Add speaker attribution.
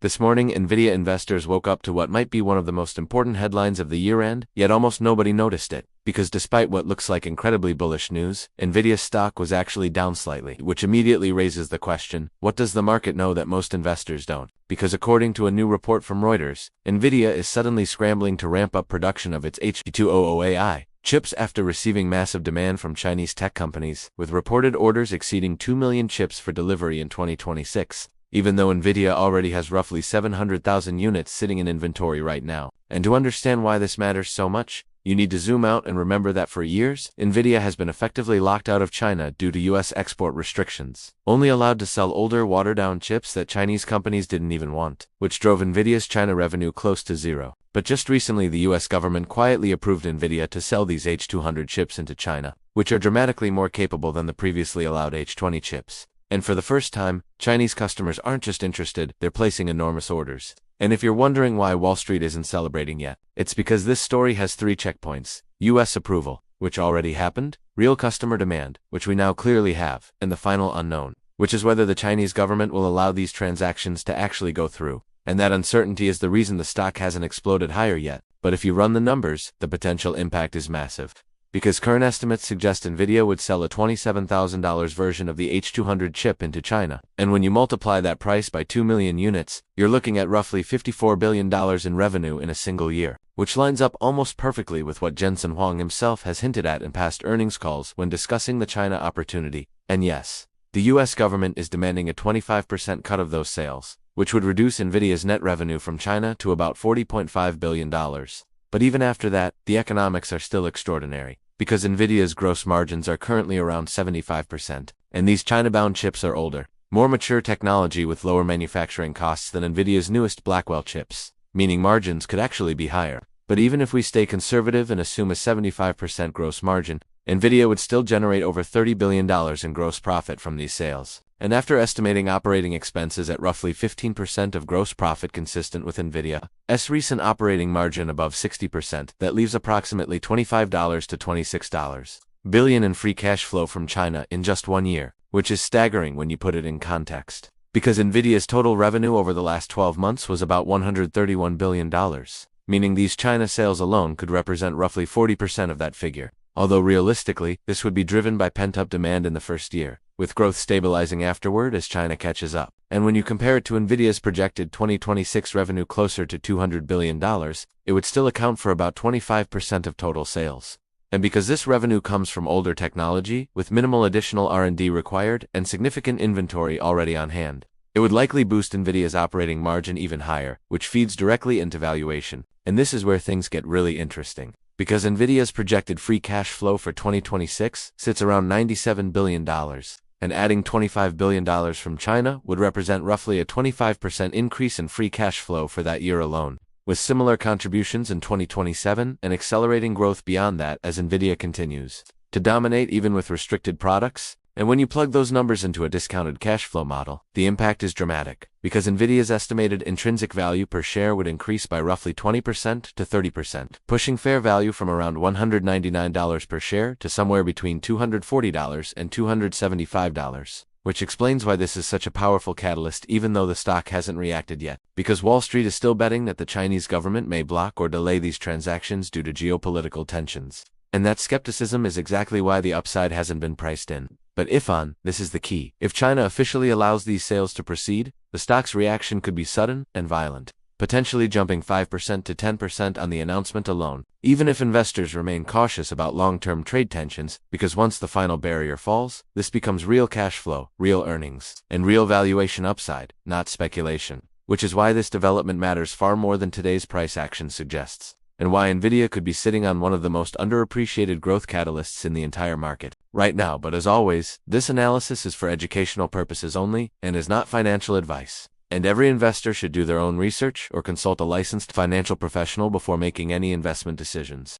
Speaker 1: This morning, Nvidia investors woke up to what might be one of the most important headlines of the year-end, yet almost nobody noticed it, because despite what looks like incredibly bullish news, Nvidia's stock was actually down slightly, which immediately raises the question, what does the market know that most investors don't? Because according to a new report from Reuters, Nvidia is suddenly scrambling to ramp up production of its H200 AI chips after receiving massive demand from Chinese tech companies, with reported orders exceeding 2 million chips for delivery in 2026. Even though Nvidia already has roughly 700,000 units sitting in inventory right now. And to understand why this matters so much, you need to zoom out and remember that for years, Nvidia has been effectively locked out of China due to US export restrictions, only allowed to sell older, watered-down chips that Chinese companies didn't even want, which drove Nvidia's China revenue close to zero. But just recently the US government quietly approved Nvidia to sell these H200 chips into China, which are dramatically more capable than the previously allowed H20 chips. And for the first time, Chinese customers aren't just interested, they're placing enormous orders. And if you're wondering why Wall Street isn't celebrating yet, it's because this story has 3 checkpoints: US approval, which already happened, real customer demand, which we now clearly have, and the final unknown, which is whether the Chinese government will allow these transactions to actually go through. And that uncertainty is the reason the stock hasn't exploded higher yet. But if you run the numbers, the potential impact is massive. Because current estimates suggest Nvidia would sell a $27,000 version of the H200 chip into China. And when you multiply that price by 2 million units, you're looking at roughly $54 billion in revenue in a single year, which lines up almost perfectly with what Jensen Huang himself has hinted at in past earnings calls when discussing the China opportunity. And yes, the US government is demanding a 25% cut of those sales, which would reduce Nvidia's net revenue from China to about $40.5 billion. But even after that, the economics are still extraordinary, because Nvidia's gross margins are currently around 75%, and these China-bound chips are older, more mature technology with lower manufacturing costs than Nvidia's newest Blackwell chips, meaning margins could actually be higher. But even if we stay conservative and assume a 75% gross margin, Nvidia would still generate over $30 billion in gross profit from these sales. And after estimating operating expenses at roughly 15% of gross profit consistent with Nvidia's recent operating margin above 60%, that leaves approximately $25 to $26 billion in free cash flow from China in just 1 year, which is staggering when you put it in context. Because Nvidia's total revenue over the last 12 months was about $131 billion, meaning these China sales alone could represent roughly 40% of that figure. Although realistically, this would be driven by pent-up demand in the first year, with growth stabilizing afterward as China catches up. And when you compare it to Nvidia's projected 2026 revenue closer to $200 billion, it would still account for about 25% of total sales. And because this revenue comes from older technology, with minimal additional R&D required and significant inventory already on hand, it would likely boost Nvidia's operating margin even higher, which feeds directly into valuation. And this is where things get really interesting, because Nvidia's projected free cash flow for 2026 sits around $97 billion, and adding $25 billion from China would represent roughly a 25% increase in free cash flow for that year alone, with similar contributions in 2027 and accelerating growth beyond that as Nvidia continues to dominate even with restricted products. And when you plug those numbers into a discounted cash flow model, the impact is dramatic, because Nvidia's estimated intrinsic value per share would increase by roughly 20% to 30%, pushing fair value from around $199 per share to somewhere between $240 and $275, which explains why this is such a powerful catalyst even though the stock hasn't reacted yet, because Wall Street is still betting that the Chinese government may block or delay these transactions due to geopolitical tensions. And that skepticism is exactly why the upside hasn't been priced in. But this is the key. If China officially allows these sales to proceed, the stock's reaction could be sudden and violent, potentially jumping 5% to 10% on the announcement alone, even if investors remain cautious about long-term trade tensions, because once the final barrier falls, this becomes real cash flow, real earnings, and real valuation upside, not speculation. Which is why this development matters far more than today's price action suggests, and why Nvidia could be sitting on one of the most underappreciated growth catalysts in the entire market right now. But as always, this analysis is for educational purposes only and is not financial advice. And every investor should do their own research or consult a licensed financial professional before making any investment decisions.